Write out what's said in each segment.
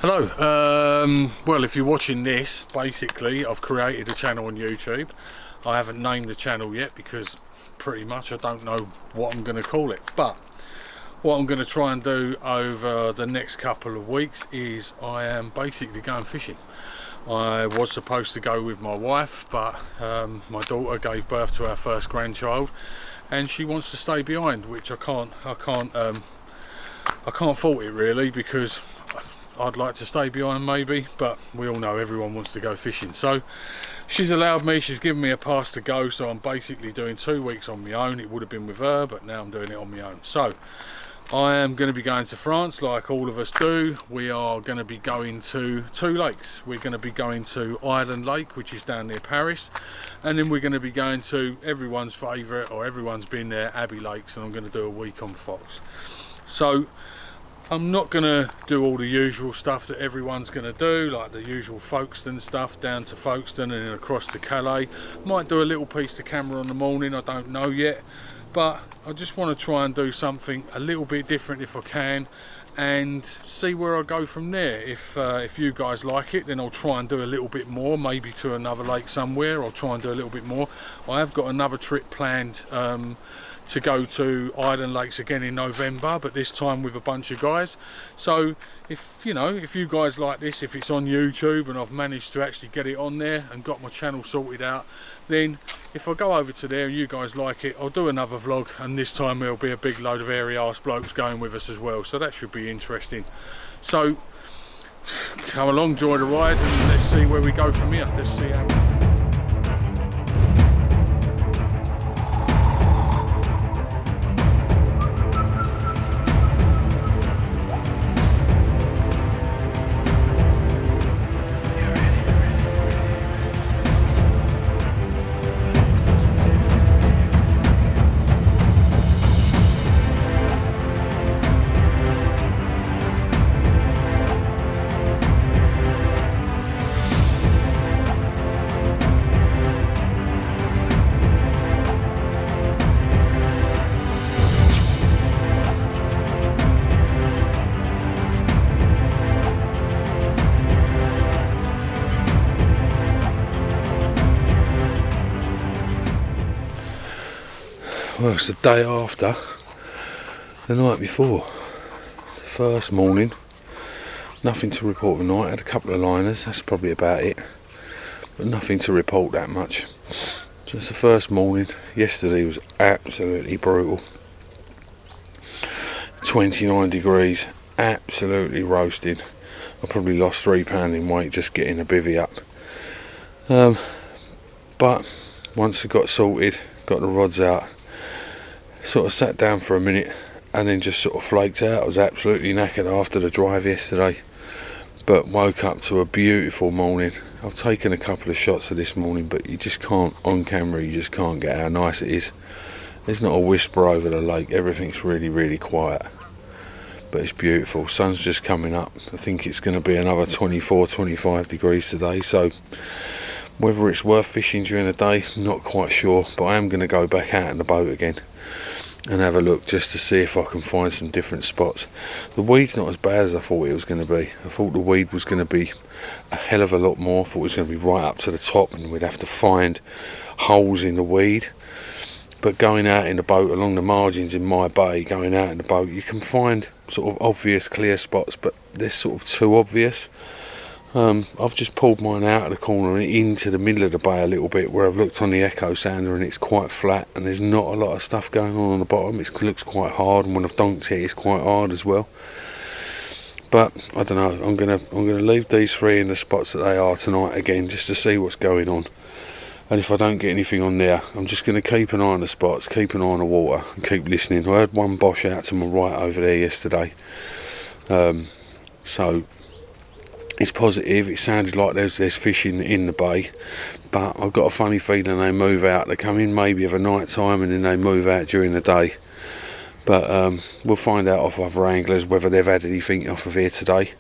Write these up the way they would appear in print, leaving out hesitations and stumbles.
Hello, well, if you're watching this, basically I've created a channel on YouTube. I haven't named the channel yet because pretty much I don't know what I'm going to call it, but what I'm going to try and do over the next couple of weeks is I am basically going fishing. I was supposed to go with my wife, but my daughter gave birth to our first grandchild and she wants to stay behind, which I can't fault it really, because I'd like to stay behind maybe, but we all know everyone wants to go fishing. So she's allowed me, she's given me a pass to go, so I'm basically doing 2 weeks on my own. It would have been with her, but now I'm doing it on my own. So I am going to be going to France like all of us do. We are going to be going to 2 lakes. We're going to be going to Island Lake, which is down near Paris, and then we're going to be going to everyone's favourite, or everyone's been there, Abbey Lakes, and I'm going to do a week on Fox. So I'm not going to do all the usual stuff that everyone's going to do, like the usual Folkestone stuff, down to Folkestone and then across to Calais. Might do a little piece to camera in the morning, I don't know yet, but I just want to try and do something a little bit different if I can, and see where I go from there. If you guys like it, then I'll try and do a little bit more, maybe to another lake somewhere. I'll try and do a little bit more. I have got another trip planned to go to Island Lakes again in November, but this time with a bunch of guys. So if you guys like this, if it's on YouTube and I've managed to actually get it on there and got my channel sorted out, then if I go over to there and you guys like it, I'll do another vlog, and this time there'll be a big load of airy arse blokes going with us as well, so that should be interesting. So come along, enjoy the ride, and let's see where we go from here. Let's see how well, it's the day after the night before. It's the first morning. Nothing to report tonight. I had a couple of liners, that's probably about it. But nothing to report that much. So it's the first morning. Yesterday was absolutely brutal. 29 degrees, absolutely roasted. I probably lost £3 in weight just getting a bivvy up. But once it got sorted, got the rods out, sort of sat down for a minute and then just sort of flaked out. I was absolutely knackered after the drive yesterday, but woke up to a beautiful morning. I've taken a couple of shots of this morning, but you just can't, on camera, you just can't get how nice it is. There's not a whisper over the lake, everything's really, really quiet, but it's beautiful. Sun's just coming up. I think it's going to be another 24, 25 degrees today, so whether it's worth fishing during the day, not quite sure, but I am going to go back out in the boat again and have a look just to see if I can find some different spots. The weed's not as bad as I thought it was going to be. I thought the weed was going to be a hell of a lot more. I thought it was going to be right up to the top and we'd have to find holes in the weed. But going out in the boat along the margins in my bay, going out in the boat, you can find sort of obvious clear spots, but they're sort of too obvious. I've just pulled mine out of the corner and into the middle of the bay a little bit, where I've looked on the echo sounder and it's quite flat and there's not a lot of stuff going on the bottom. It looks quite hard, and when I've donked it, it's quite hard as well. But I don't know, I'm gonna leave these 3 in the spots that they are tonight again, just to see what's going on. And if I don't get anything on there, I'm just going to keep an eye on the spots, keep an eye on the water, and keep listening. I heard one bosh out to my right over there yesterday, so it's positive. It sounded like there's fishing in the bay, but I've got a funny feeling they move out. They come in maybe of a night time and then they move out during the day. But we'll find out off other anglers whether they've had anything off of here today,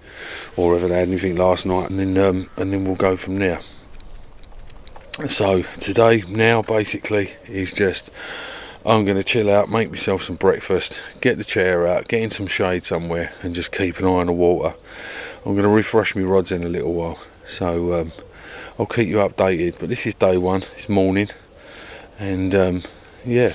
or whether they had anything last night, and then we'll go from there. So today now basically is just, I'm going to chill out, make myself some breakfast, get the chair out, get in some shade somewhere and just keep an eye on the water. I'm going to refresh my rods in a little while, so I'll keep you updated. But this is day one, it's morning, and yeah.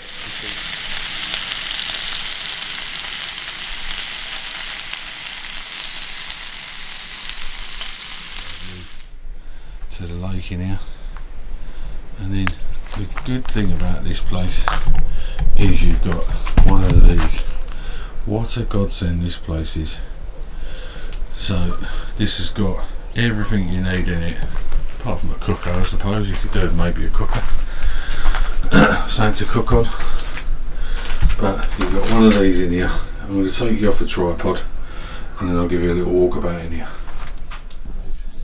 To the lake in here, and then the good thing about this place is you've got one of these. What a godsend this place is. So this has got everything you need in it, apart from a cooker. I suppose you could do maybe a cooker, something to cook on, but you've got one of these in here. I'm going to take you off the tripod and then I'll give you a little walk about in here.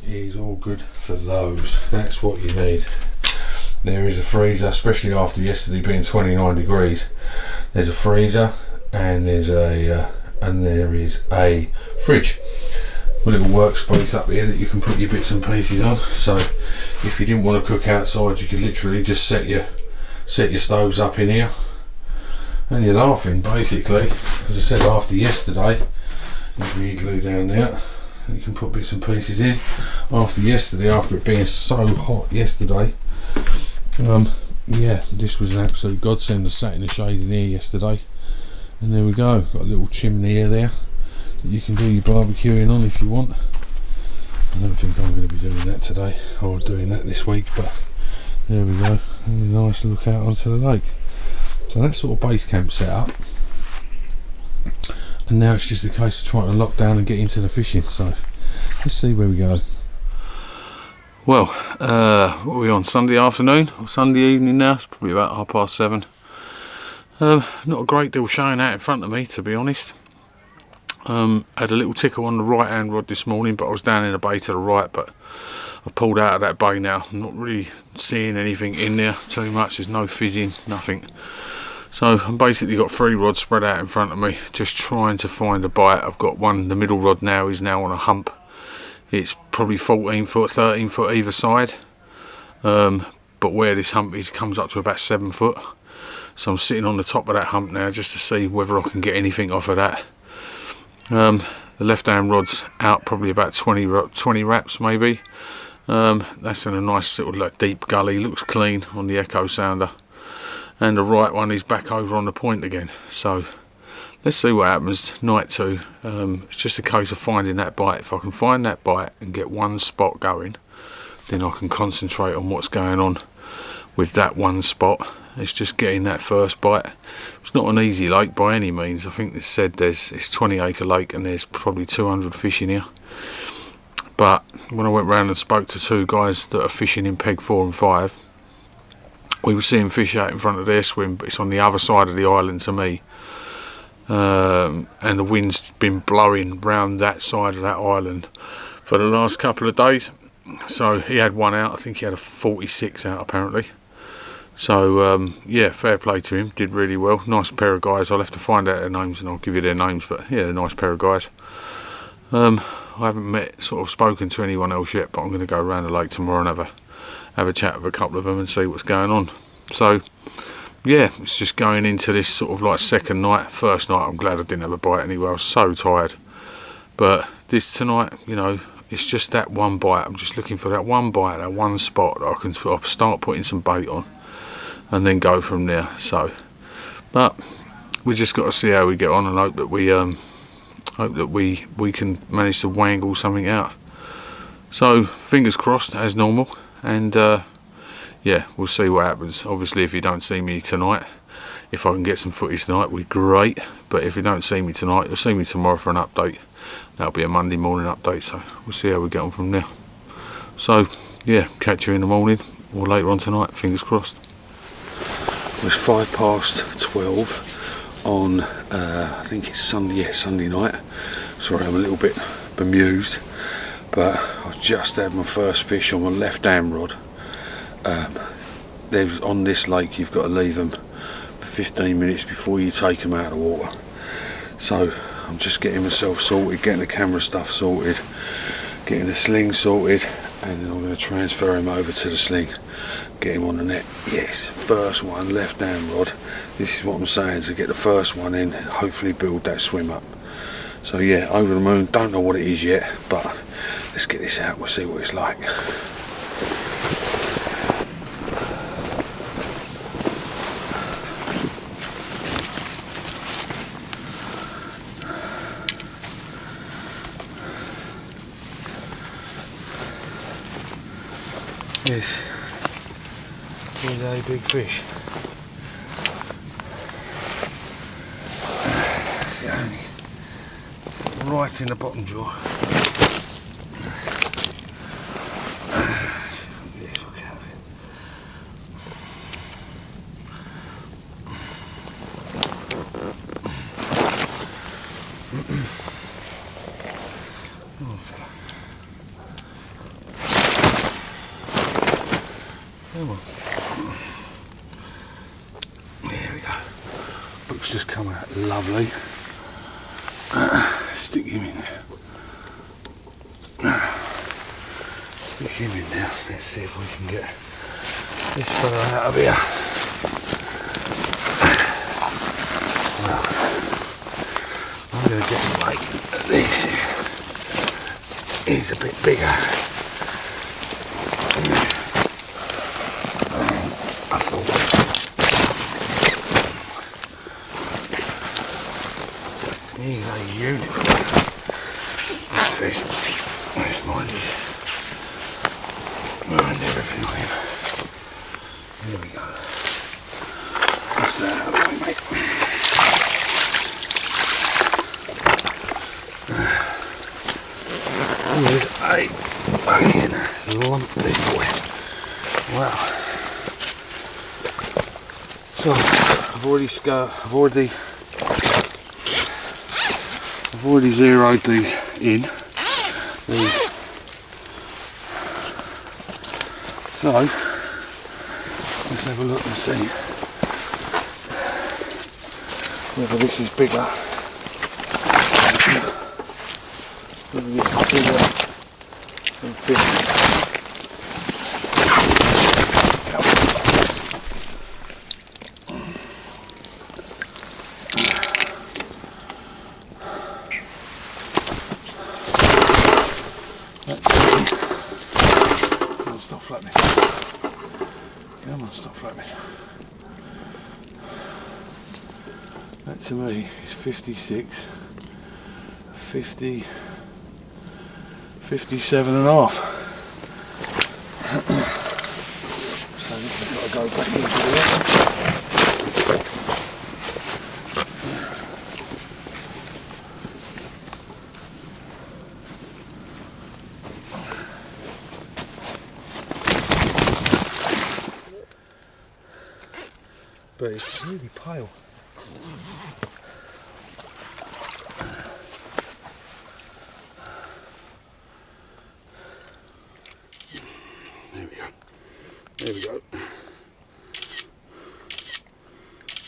It is all good for those, that's what you need. There is a freezer, especially after yesterday being 29 degrees. There's a freezer and there is a fridge. A little workspace up here that you can put your bits and pieces on. So if you didn't want to cook outside, you could literally just set your stoves up in here. And you're laughing basically. As I said, after yesterday, there's the igloo down there. You can put bits and pieces in. After yesterday, after it being so hot yesterday, yeah, this was an absolute godsend. I sat in the shade in here yesterday, and there we go. Got a little chimney here there that you can do your barbecuing on if you want. I don't think I'm going to be doing that today or doing that this week, but there we go. A nice look out onto the lake. So that's sort of base camp set up, and now it's just a case of trying to lock down and get into the fishing. So let's see where we go. Well, what are we on, Sunday afternoon or Sunday evening now? It's probably about 7:30. Not a great deal showing out in front of me, to be honest. Had a little tickle on the right hand rod this morning, but I was down in a bay to the right, but I've pulled out of that bay now. I'm not really seeing anything in there too much. There's no fizzing, nothing. So I've basically got 3 rods spread out in front of me, just trying to find a bite. I've got one, the middle rod now is now on a hump. It's probably 14 foot, 13 foot either side. But where this hump is, it comes up to about 7 foot. So I'm sitting on the top of that hump now just to see whether I can get anything off of that. The left hand rod's out probably about 20 wraps maybe. That's in a nice little deep gully, looks clean on the echo sounder. And the right one is back over on the point again. So let's see what happens. Night 2. It's just a case of finding that bite. If I can find that bite and get one spot going, then I can concentrate on what's going on with that one spot. It's just getting that first bite. It's not an easy lake by any means. I think it's said it's 20 acre lake and there's probably 200 fish in here. But when I went round and spoke to 2 guys that are fishing in peg 4 and 5, we were seeing fish out in front of their swim, but it's on the other side of the island to me. And the wind's been blowing round that side of that island for the last couple of days. So he had one out. I think he had a 46 out apparently. So yeah, fair play to him, did really well. Nice pair of guys. I'll have to find out their names and I'll give you their names, but yeah, a nice pair of guys. I haven't spoken to anyone else yet, but I'm going to go around the lake tomorrow and have a chat with a couple of them and see what's going on. So yeah, it's just going into this sort of like second night. First night, I'm glad I didn't have a bite anyway. I was so tired. But this tonight, you know, it's just that one bite. I'm just looking for that one bite, that one spot that I can start putting some bait on and then go from there. So, but we just got to see how we get on and hope that we can manage to wangle something out. So fingers crossed as normal, and yeah, we'll see what happens. Obviously, if you don't see me tonight, if I can get some footage tonight, we're great. But if you don't see me tonight, you'll see me tomorrow for an update. That'll be a Monday morning update, so we'll see how we get on from there. So yeah, catch you in the morning or later on tonight, fingers crossed. It's 12:05 on I think it's Sunday night. Sorry, I'm a little bit bemused, but I've just had my first fish on my left hand rod. There's on this lake, you've got to leave them for 15 minutes before you take them out of the water. So I'm just getting myself sorted, getting the camera stuff sorted, getting the sling sorted, and then I'm going to transfer him over to the sling, get him on the net. Yes, first one, left hand rod. This is what I'm saying, to get the first one in, hopefully build that swim up. So yeah, over the moon, don't know what it is yet, but let's get this out, we'll see what it's like. This is a big fish. It's only right in the bottom jaw. Let's see if I can get this hook out of it. Oh, fella. Come on. There we go. Hook's just come out lovely. Stick him in there. Stick him in now. Let's see if we can get this fella out of here. Well, I'm going to guesstimate that this is a bit bigger. I thought. He's a unit. That fish. Let's mind his. Mind everything on him. There we go. That's that out of the way, mate. Here's a fucking lump, this boy. Wow. So I've already zeroed these in. So let's have a look and see whether this is bigger. Whether this is bigger than 50. Stop flapping. Come on, stop flapping. That to me is 56, 50, 57 and a half. So this has got to go back into the water. But it's really pale. There we go. There we go.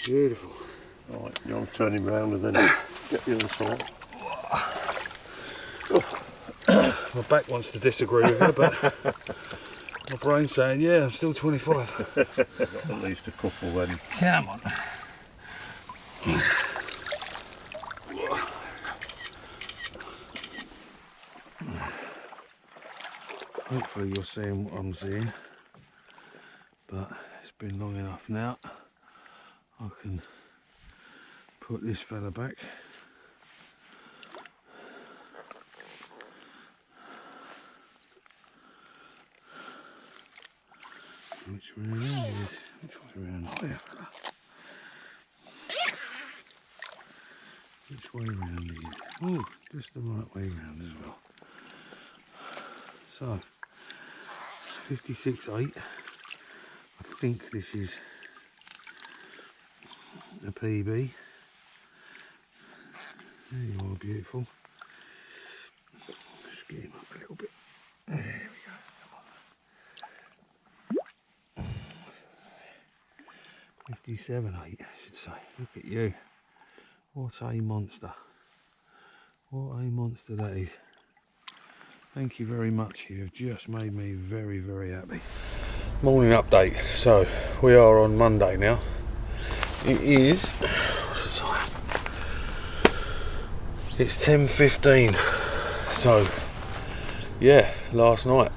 Beautiful. Right, you'll turn him round and then get the other side. My back wants to disagree with you, but my brain's saying, yeah, I'm still 25. Got at least a couple then. Come on. Hopefully you're seeing what I'm seeing, but it's been long enough now. I can put this fella back. Which way around is it? Which way around? Oh, yeah. Which way around is it? Oh, just the right way around as well. So, 56.8. I think this is a PB. There you are, beautiful. Just get him up a little bit. There we go. Come on. 57.8, I should say. Look at you. What a monster. What a monster that is. Thank you very much. You have just made me very, very happy. Morning update. So, we are on Monday now. It is, what's the time? It's 10:15, so yeah, last night,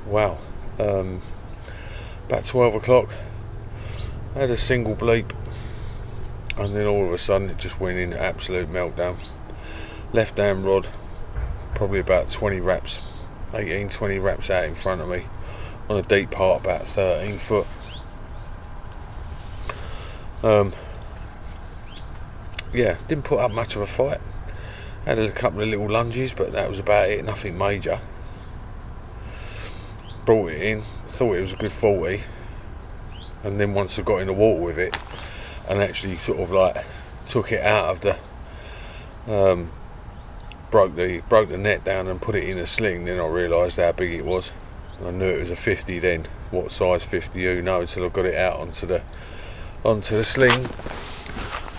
wow, about 12 o'clock, I had a single bleep, and then all of a sudden it just went in absolute meltdown. Left hand rod, probably about 20 wraps, 18, 20 wraps out in front of me, on a deep part about 13 foot. Yeah, didn't put up much of a fight. Had a couple of little lunges, but that was about it, nothing major. Brought it in, thought it was a good 40, and then once I got in the water with it and actually sort of like took it out of the broke the net down and put it in a sling, then I realised how big it was. I knew it was a 50 then. What size 50, who knows, till I got it out onto the sling.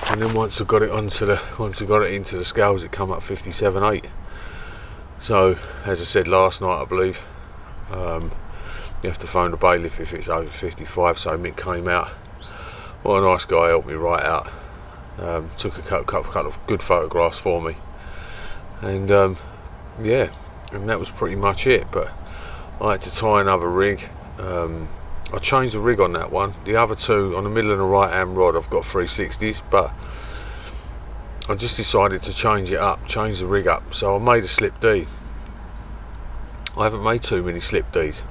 And then once I got it into the scales, it come up 57.8. So as I said last night, I believe, you have to phone the bailiff if it's over 55. So Mick came out. What a nice guy, helped me right out. Took a couple of good photographs for me, and yeah, and that was pretty much it. But I had to tie another rig. I changed the rig on that one. The other two, on the middle and the right hand rod, I've got 360s, but I just decided to change the rig up. So I made a slip D. I haven't made too many slip Ds.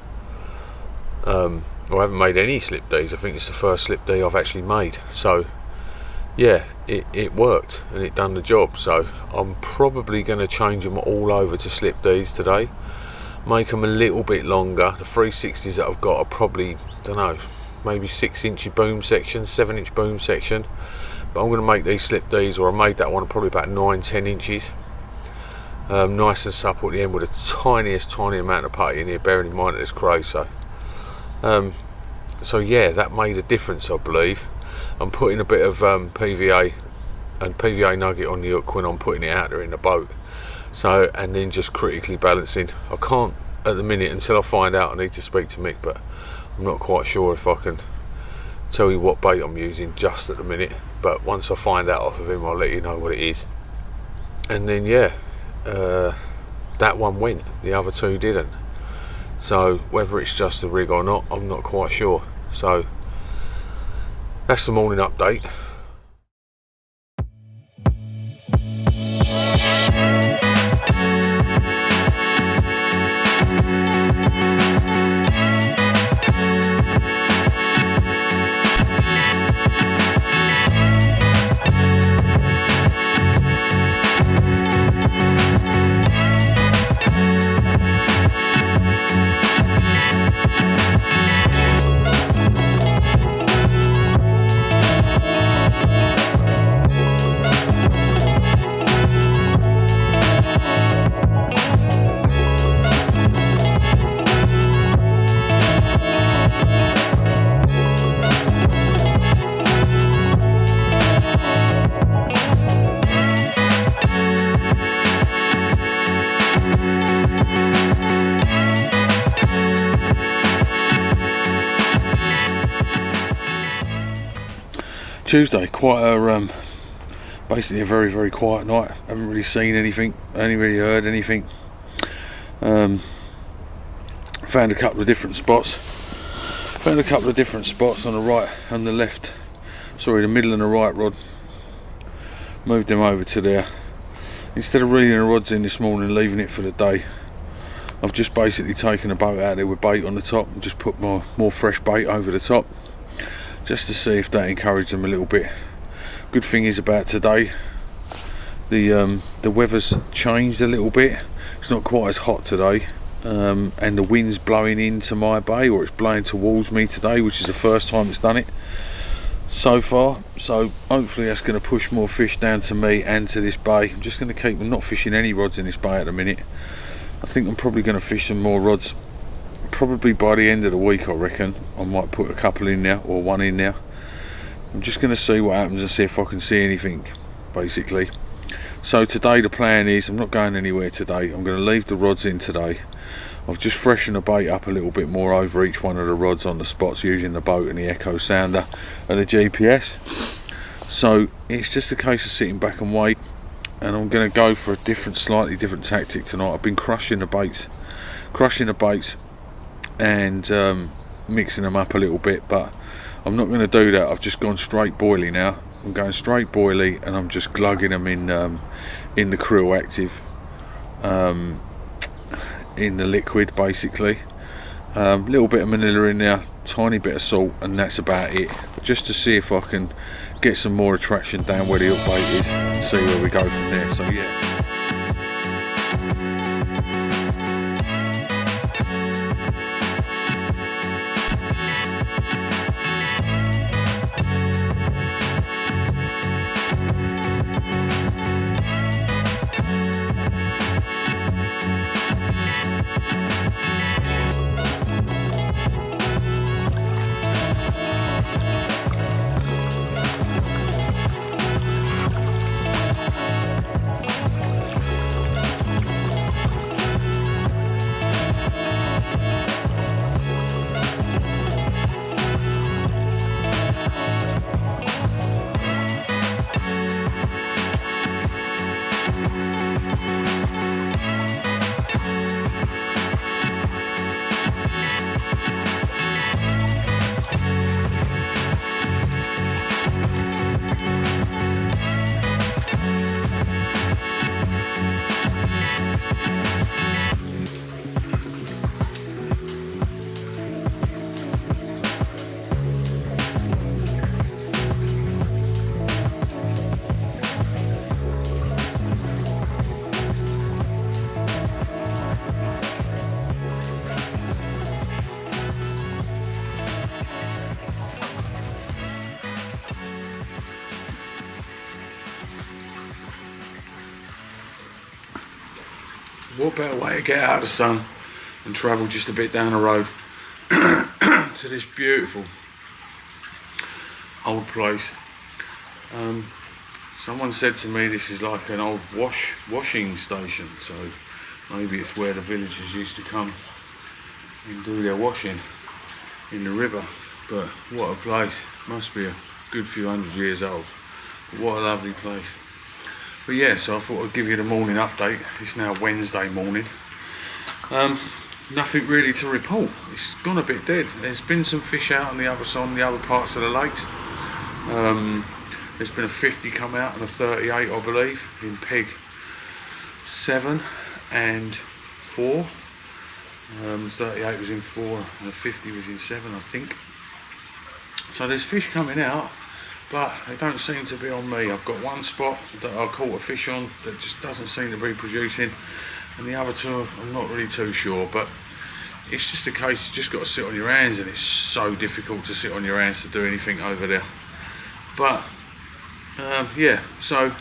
I haven't made any slip Ds. I think it's the first slip D I've actually made. So yeah, it worked and it done the job. So I'm probably going to change them all over to slip Ds today. Make them a little bit longer. The 360s that I've got are probably, don't know, maybe 6-inch boom section, 7-inch boom section. But I'm going to make these slip Ds, or I made that one probably about 9-10 inches. Nice and supple at the end with the tiny amount of putty in here, bearing in mind that it's grey. So yeah, that made a difference, I believe. I'm putting a bit of PVA and PVA nugget on the hook when I'm putting it out there in the boat. So, and then just critically balancing. I can't at the minute until I find out. I need to speak to Mick, but I'm not quite sure if I can tell you what bait I'm using just at the minute. But once I find out off of him, I'll let you know what it is. And then yeah, that one went, the other two didn't. So whether it's just the rig or not, I'm not quite sure. So that's the morning update. Tuesday, basically a very, very quiet night. Haven't really seen anything, only really heard anything. Found a couple of different spots. On the right and the left. Sorry, the middle and the right rod. Moved them over to there. Instead of reeling the rods in this morning and leaving it for the day, I've just basically taken a boat out there with bait on the top and just put more fresh bait over the top, just to see if that encouraged them a little bit. Good thing is about today, the weather's changed a little bit. It's not quite as hot today, and the wind's blowing into my bay, or it's blowing towards me today, which is the first time it's done it so far. So hopefully that's going to push more fish down to me and to this bay. I'm just going to keep not fishing any rods in this bay at the minute. I think I'm probably going to fish some more rods probably by the end of the week. I reckon I might put a couple in there, or one in there. I'm just going to see what happens and see if I can see anything, basically. So today the plan is, I'm not going anywhere today. I'm going to leave the rods in today. I've just freshened the bait up a little bit more over each one of the rods on the spots, using the boat and the echo sounder and the GPS. So it's just a case of sitting back and wait. and I'm going to go for a slightly different tactic tonight. I've been crushing the baits and mixing them up a little bit, but I'm not going to do that. I've just gone straight boilie now. I'm going straight boilie, and I'm just glugging them in the Krill Active, in the liquid basically. Little bit of manila in there, tiny bit of salt, and that's about it, just to see if I can get some more attraction down where the hook bait is and see where we go from there. So yeah. What better way to get out of the sun and travel just a bit down the road to this beautiful old place. Someone said to me this is like an old washing station, so maybe it's where the villagers used to come and do their washing in the river. But what a place, must be a good few hundred years old. But what a lovely place. But yeah, so I thought I'd give you the morning update. It's now Wednesday morning. Nothing really to report. It's gone a bit dead. There's been some fish out on the other side, on the other parts of the lakes. There's been a 50 come out and a 38, I believe, in peg 7 and 4. 38 was in 4 and the 50 was in 7, I think. So there's fish coming out, but they don't seem to be on me. I've got one spot that I caught a fish on that just doesn't seem to be producing, and the other two I'm not really too sure. But it's just a case, you just got to sit on your hands, and it's so difficult to sit on your hands to do anything over there. But yeah, so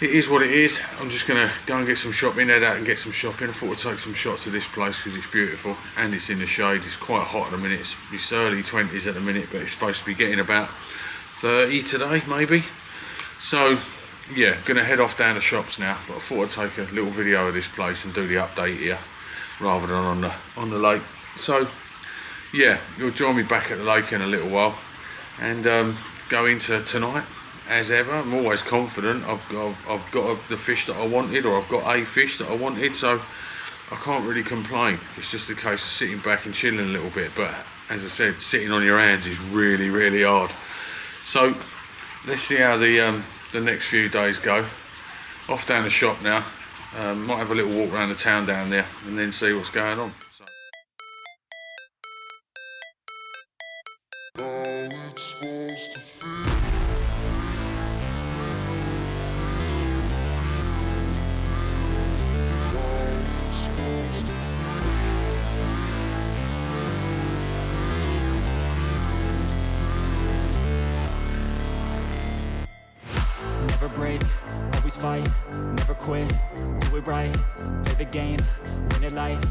it is what it is. I'm just going to go and get some shopping, head out and get some shopping. I thought I'd take some shots of this place because it's beautiful and it's in the shade. It's quite hot at the minute. It's early 20s at the minute, but it's supposed to be getting about 30 today, maybe. So yeah, gonna head off down the shops now, but I thought I'd take a little video of this place and do the update here rather than on the lake. So yeah, you'll join me back at the lake in a little while and go into tonight as ever. I'm always confident I've got the fish that I wanted, or I've got a fish that I wanted, so I can't really complain. It's just a case of sitting back and chilling a little bit, but as I said, sitting on your hands is really, really hard. So let's see how the next few days go. Off down the shop now. Might have a little walk around the town down there and then see what's going on. Never break, always fight, never quit, do it right, play the game, win it life,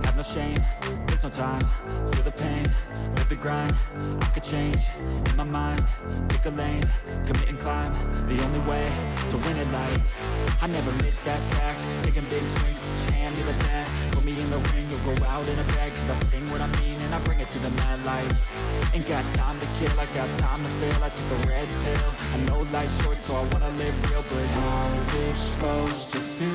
have no shame, there's no time, feel the pain, live the grind, I could change, in my mind, pick a lane, commit and climb, the only way to win it life, I never miss, that's fact, taking big swings, put your hand to the bat, put me in the ring, you'll go out in a bag, cause I sing what I mean and I bring it to the mad light, ain't got time to kill, I got time to feel, I took the red pill, I know life's short so I wanna live real, but how's it supposed to feel?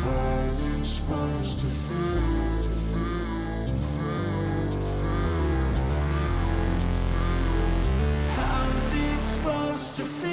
How's it supposed to feel? How's it supposed to feel?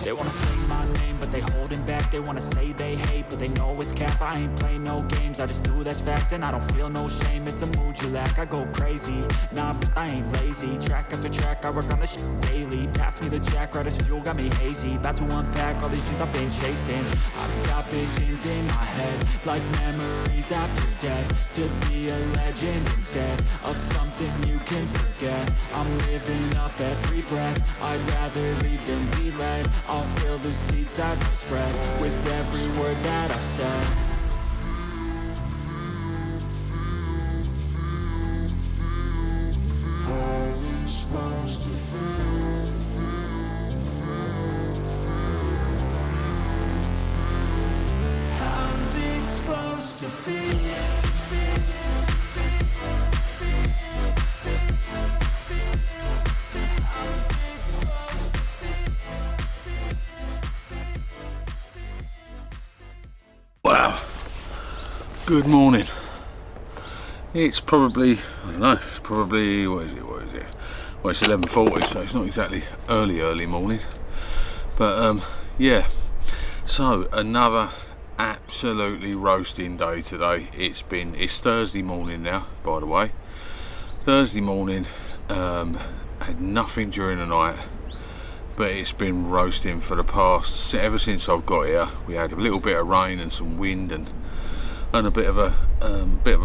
They wanna sing my name, but they holding back. They wanna say they hate, but they know it's cap. I ain't play no games, I just do that's fact. And I don't feel no shame, it's a mood you lack. I go crazy, nah, but I ain't lazy. Track after track, I work on this shit daily. Pass me the jack, right as fuel, got me hazy. About to unpack all these shit I've been chasing. I've got visions in my head, like memories after death. To be a legend instead of something you can forget. I'm living up every breath, I'd rather lead than be led. I'll fill the seats as I spread with every word that I've said. How's it supposed to feel? How's it supposed to feel? Wow. Good morning. It's probably, I don't know, it's probably, what is it? Well, it's 11:40, so it's not exactly early morning. But yeah, so another absolutely roasting day today. It's Thursday morning now, by the way. Thursday morning, had nothing during the night. But it's been roasting for the past, ever since I've got here. We had a little bit of rain and some wind and a bit of a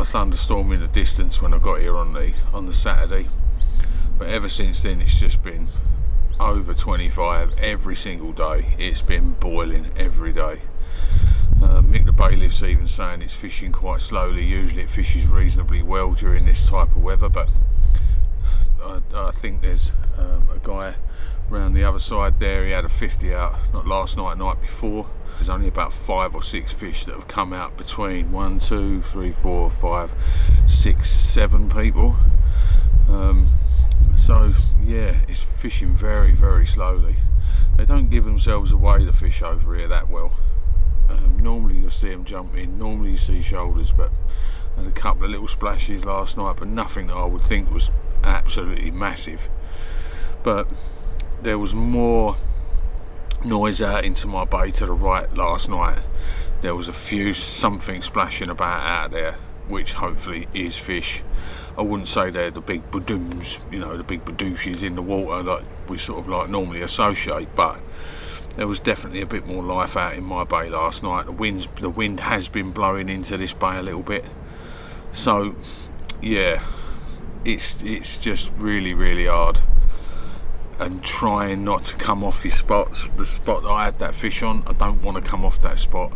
thunderstorm in the distance when I got here on the Saturday. But ever since then, it's just been over 25 every single day. It's been boiling every day. Mick the bailiff's even saying it's fishing quite slowly. Usually it fishes reasonably well during this type of weather, but I think there's a guy around the other side there. He had a 50 out, not last night, night before. There's only about 5 or 6 fish that have come out between 1, 2, 3, 4, 5, 6, 7 people. So yeah, it's fishing very, very slowly. They don't give themselves away, the fish over here, that well. Normally you'll see them jump in, normally you see shoulders, but I had a couple of little splashes last night, but nothing that I would think was absolutely massive. But there was more noise out into my bay to the right last night. There was something splashing about out there, which hopefully is fish. I wouldn't say they're the big badooms, the big badooshes in the water that we sort of like normally associate, but there was definitely a bit more life out in my bay last night. The wind has been blowing into this bay a little bit, so yeah, it's just really, really hard. And trying not to come off your spots. The spot that I had that fish on, I don't want to come off that spot.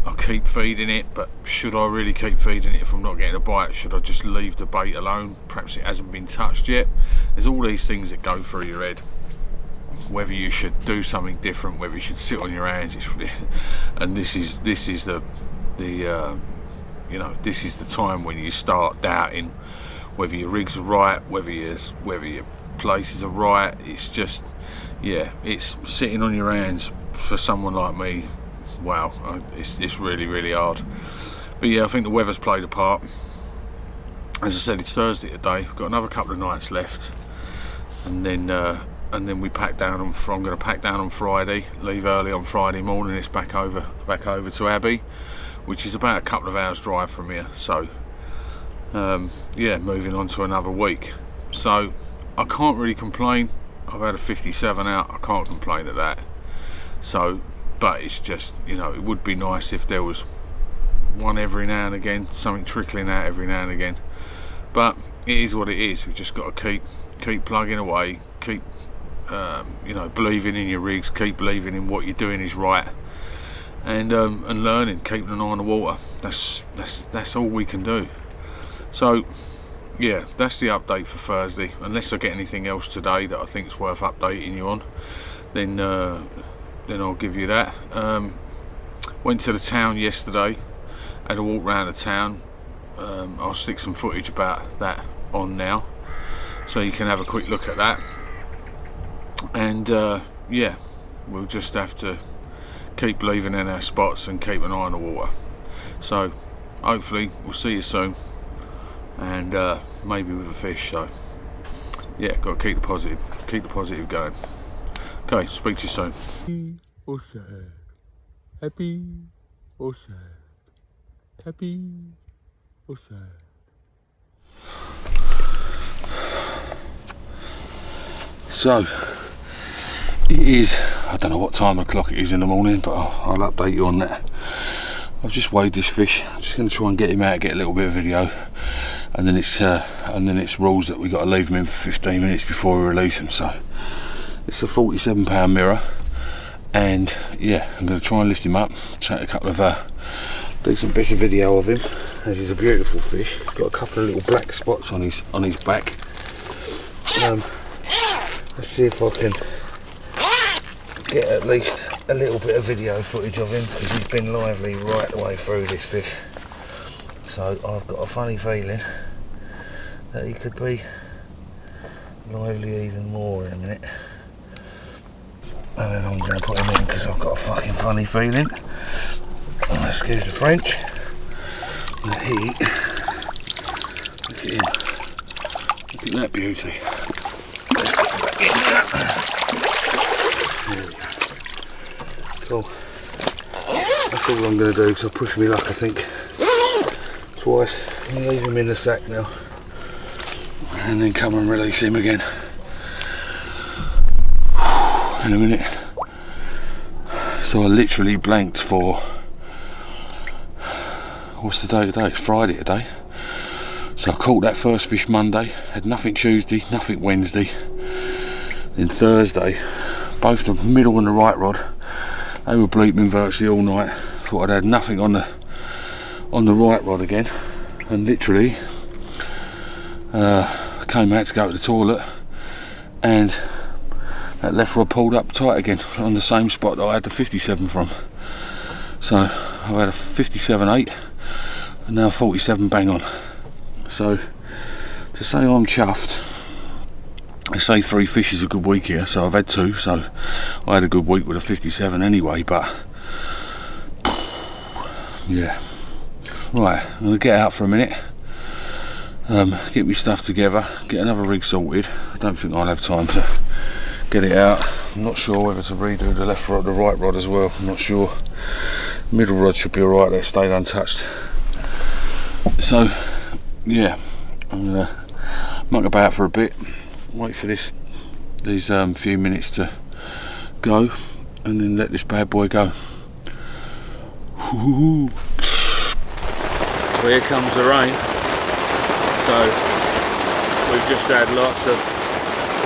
I keep feeding it, but should I really keep feeding it if I'm not getting a bite? Should I just leave the bait alone? Perhaps it hasn't been touched yet. There's all these things that go through your head. Whether you should do something different, whether you should sit on your hands, and this is the time when you start doubting whether your rigs are right, whether your places are right. It's just, yeah, it's sitting on your hands for someone like me. Wow, it's really, really hard. But yeah, I think the weather's played a part. As I said, it's Thursday today. We've got another couple of nights left, and then we pack down on. I'm going to pack down on Friday. Leave early on Friday morning. It's back over to Abbey, which is about a couple of hours drive from here. So yeah, moving on to another week. So I can't really complain. I've had a 57 out. I can't complain at that. So, but it's just, it would be nice if there was one every now and again, something trickling out every now and again. But it is what it is. We've just got to keep plugging away, keep believing in your rigs, keep believing in what you're doing is right, and learning, keeping an eye on the water. That's all we can do. So yeah, that's the update for Thursday. Unless I get anything else today that I think is worth updating you on, then I'll give you that. Went to the town yesterday, had a walk around the town. I'll stick some footage about that on now, so you can have a quick look at that. And yeah, we'll just have to keep leaving in our spots and keep an eye on the water. So hopefully we'll see you soon, and maybe with a fish. So yeah, got to keep the positive going. Okay, speak to you soon. Or sad, happy or sad, happy or sad. So it is, I don't know what time o'clock it is in the morning, but I'll update you on that. I've just weighed this fish. I'm just going to try and get him out, get a little bit of video, and then it's rules that we got to leave him in for 15 minutes before we release him. So it's a 47-pound mirror, and yeah, I'm going to try and lift him up, take a couple of decent bits of video of him, as he's a beautiful fish. He's got a couple of little black spots on his back. Let's see if I can get at least a little bit of video footage of him, because he's been lively right the way through this fish. So I've got a funny feeling that he could be lively even more in a minute. And then I'm going to put him in because I've got a fucking funny feeling. Oh, excuse the French. That heat. Look at him. Look at that beauty. Let's get him back in there. There we go. Cool. That's all I'm going to do, because I'll push me luck, I think, twice. I'm going to leave him in the sack now, and then come and release him again in a minute. So I literally blanked for, what's the day today? It's Friday today. So I caught that first fish Monday, had nothing Tuesday, nothing Wednesday. Then Thursday, both the middle and the right rod, they were bleeping virtually all night. Thought I'd had nothing on the right rod again, and literally I came out to go to the toilet, and that left rod pulled up tight again on the same spot that I had the 57 from. So I've had a 57.8 and now 47 bang on. So to say I'm chuffed, I say 3 fish is a good week here, so I've had 2, so I had a good week with a 57 anyway, but yeah. Right, I'm going to get out for a minute, get my stuff together, get another rig sorted. I don't think I'll have time to get it out. I'm not sure whether to redo the left rod, the right rod as well. I'm not sure. Middle rod should be alright, that stayed untouched. So yeah, I'm going to muck about for a bit, wait for these few minutes to go, and then let this bad boy go. Woo-hoo. So here comes the rain. So we've just had lots of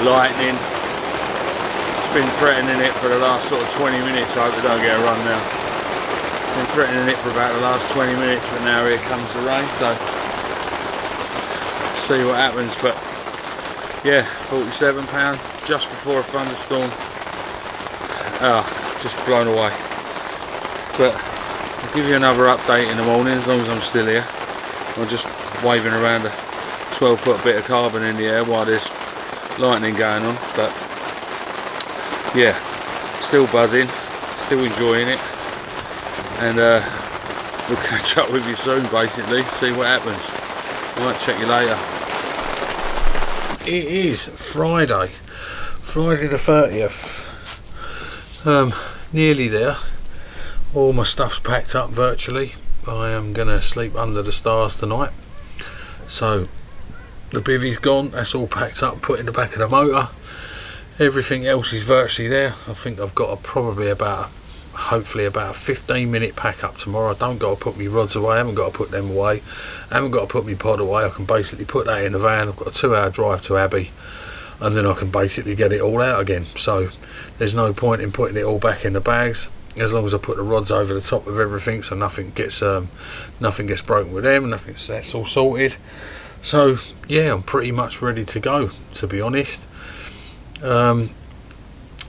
lightning. It's been threatening it for the last sort of 20 minutes. I hope we don't get a run now. Been threatening it for about the last 20 minutes, but now here comes the rain. So see what happens. But yeah, 47 pound just before a thunderstorm. Just blown away. But I'll give you another update in the morning, as long as I'm still here. I'm just waving around a 12-foot bit of carbon in the air while there's lightning going on. But yeah, still buzzing, still enjoying it, and we'll catch up with you soon, basically, see what happens. I might check you later. It is Friday the 30th. Nearly there. All my stuff's packed up virtually. I am going to sleep under the stars tonight. So the bivvy's gone, that's all packed up, put in the back of the motor. Everything else is virtually there. I think I've got hopefully about a 15-minute pack up tomorrow. I don't got to put my rods away, I haven't got to put them away, I haven't got to put my pod away. I can basically put that in the van. I've got a 2-hour drive to Abbey, and then I can basically get it all out again. So there's no point in putting it all back in the bags, as long as I put the rods over the top of everything, so nothing gets broken with them, that's all sorted. So yeah, I'm pretty much ready to go, to be honest.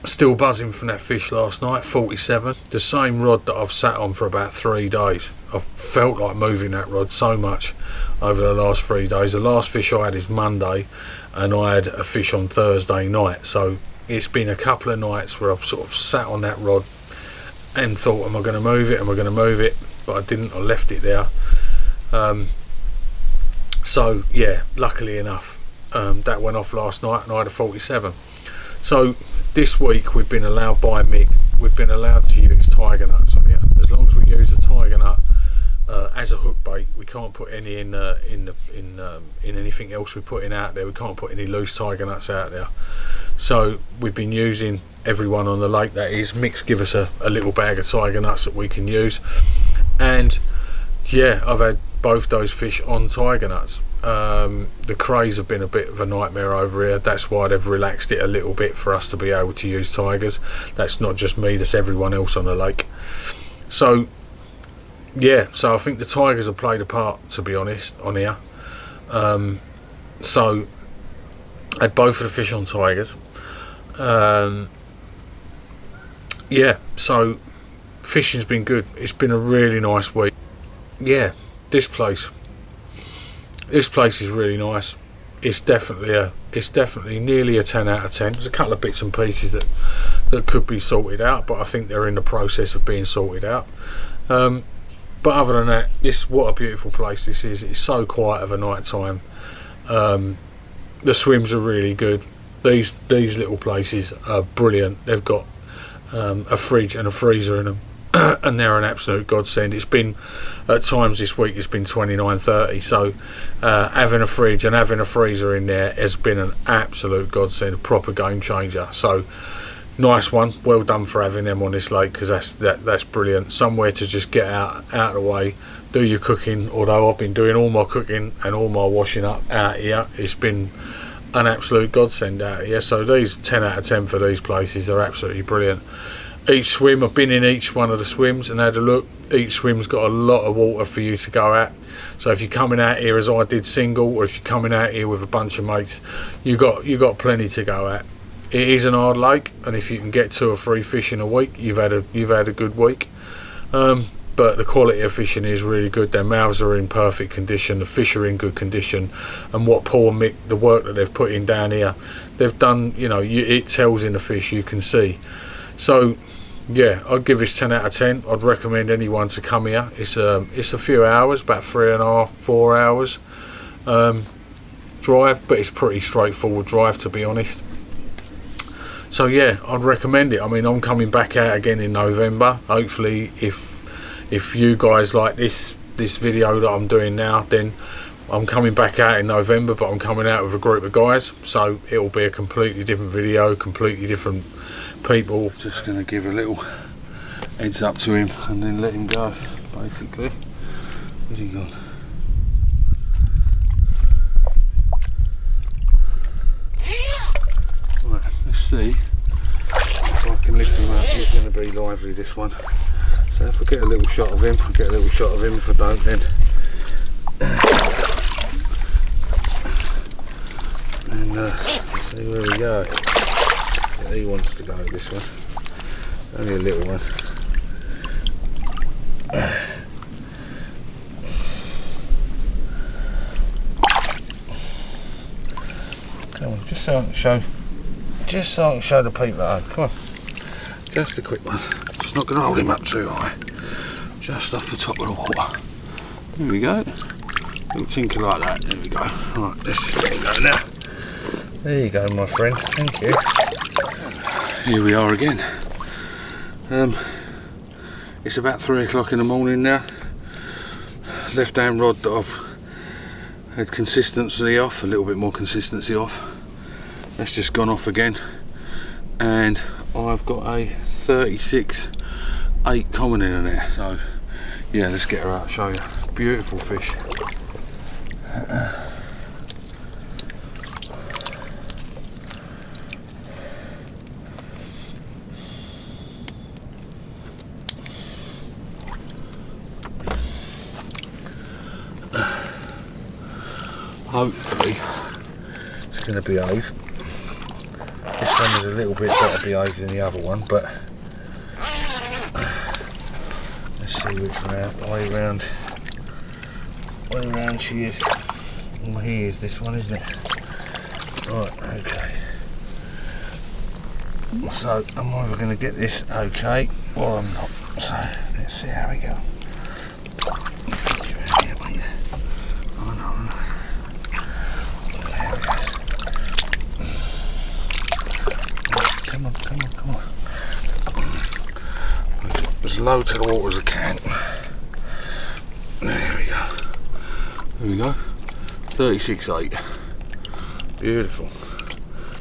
Still buzzing from that fish last night, 47. The same rod that I've sat on for about 3 days. I've felt like moving that rod so much over the last 3 days. The last fish I had is Monday, and I had a fish on Thursday night. So it's been a couple of nights where I've sort of sat on that rod and thought, am I going to move it? Am I going to move it? But I didn't. I left it there. So yeah, luckily enough, that went off last night and I had a 47. So this week we've been allowed by Mick, we've been allowed to use tiger nuts on here. As long as we use a tiger nut as a hook bait, we can't put any in anything else we're putting out there. We can't put any loose tiger nuts out there. So we've been using everyone on the lake, that is. Mick's give us a little bag of tiger nuts that we can use, and yeah, I've had both those fish on tiger nuts. The crays have been a bit of a nightmare over here. That's why they've relaxed it a little bit for us to be able to use tigers. That's not just me, that's everyone else on the lake. So yeah, so I think the tigers have played a part, to be honest, on here. So I had both of the fish on tigers. Yeah, so fishing's been good. It's been a really nice week. Yeah, this place is really nice. It's definitely nearly a 10 out of 10. There's a couple of bits and pieces that could be sorted out, but I think they're in the process of being sorted out. But other than that, what a beautiful place this is. It's so quiet of a night time. The swims are really good. These little places are brilliant. They've got a fridge and a freezer in them, and they're an absolute godsend. It's been, at times this week, it's been 29, 30, so having a fridge and having a freezer in there has been an absolute godsend, a proper game changer. So nice one, well done for having them on this lake, because that's brilliant. Somewhere to just get out of the way, do your cooking. Although I've been doing all my cooking and all my washing up out here, it's been an absolute godsend out here. So these 10 out of 10 for these places, they're absolutely brilliant. Each swim, I've been in each one of the swims and had a look. Each swim's got a lot of water for you to go at. So if you're coming out here as I did single, or if you're coming out here with a bunch of mates, you got plenty to go at. It is an hard lake, and if you can get 2 or 3 fish in a week, you've had a good week. But the quality of fishing is really good. Their mouths are in perfect condition, the fish are in good condition, and what Paul and Mick, the work that they've put in down here, they've done, it tells in the fish, you can see. So yeah, I'd give this 10 out of 10. I'd recommend anyone to come here. It's a few hours, about 3.5, 4 hours drive, but it's pretty straightforward drive, to be honest. So yeah, I'd recommend it. I mean, I'm coming back out again in November. Hopefully, if you guys like this video that I'm doing now, then I'm coming back out in November, but I'm coming out with a group of guys, so it'll be a completely different video, completely different people. Just going to give a little heads up to him and then let him go, basically. Where's he gone? Right, let's see if I can lift him up. He's going to be lively, this one. So if I get a little shot of him, I'll get a little shot of him. If I don't, then see where we go. Yeah, he wants to go, this one. Only a little one. Come on, just so I can show the people at home. Come on, just a quick one. Just not going to hold him up too high. Just off the top of the water. There we go. Little tinker like that. There we go. Right, let's just let him go now. There you go, my friend. Thank you. Here we are again. It's about 3 o'clock in the morning now. Left hand rod that I've had consistency off, a little bit more consistency off. That's just gone off again. And I've got a 36.8 common in there. So yeah, let's get her out, show you. Beautiful fish. hopefully it's going to behave. This one is a little bit better behaved than the other one, but let's see which way round she is. Well, here's this one, isn't it? Right, okay. So I'm either going to get this okay or I'm not. So let's see how we go. Come on. As low to the water as I can. There we go. 36.8. Beautiful.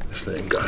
Just let him go.